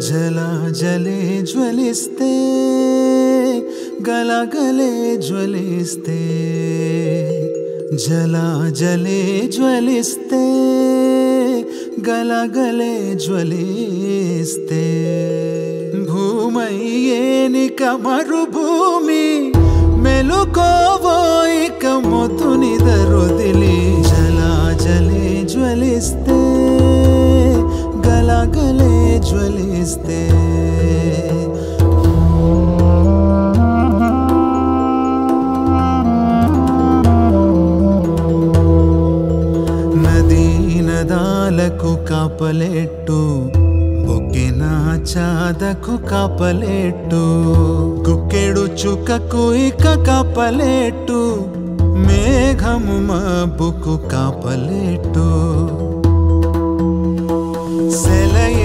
జలజలే జ్వలిస్తే గలగలే జ్వలిస్తే జలజలే జ్వలిస్తే గలగలే జ్వలిస్తే భూమయ్యేనిక మరుభూమి మెలుకోవోయిక మొతునిదరొదిలి జలజలే జ్వలిస్తే గలగలే జ్వలిస్తే నదీ నదాలకు కాపలెట్టు బొక్కెన చాదకు కాపలెట్టు కుక్కెడు చుక్కకు ఇక కాపలెట్టు మేఘము మబ్బుకు కాపలెట్టు సెలయేటికే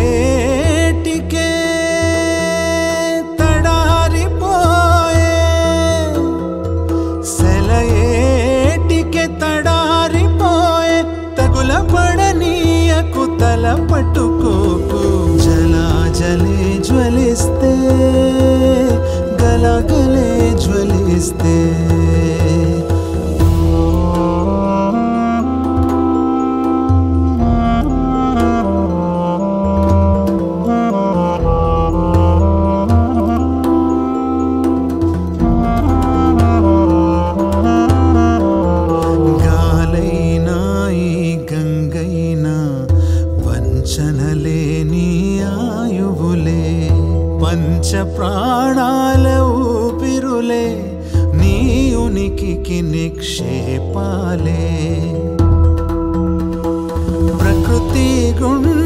తడారిపోయే సెలయేటికే తడారిపోయే తగుల పడనీయకు తల పట్టుకోకు జలజలే జ్వలిస్తే గలగలే జ్వలిస్తే వంచనలేని ఆయువులే పంచ ప్రాణాల ఊపిరులే నీ ఉనికికి నిక్షేపాలే ప్రకృతి గుండె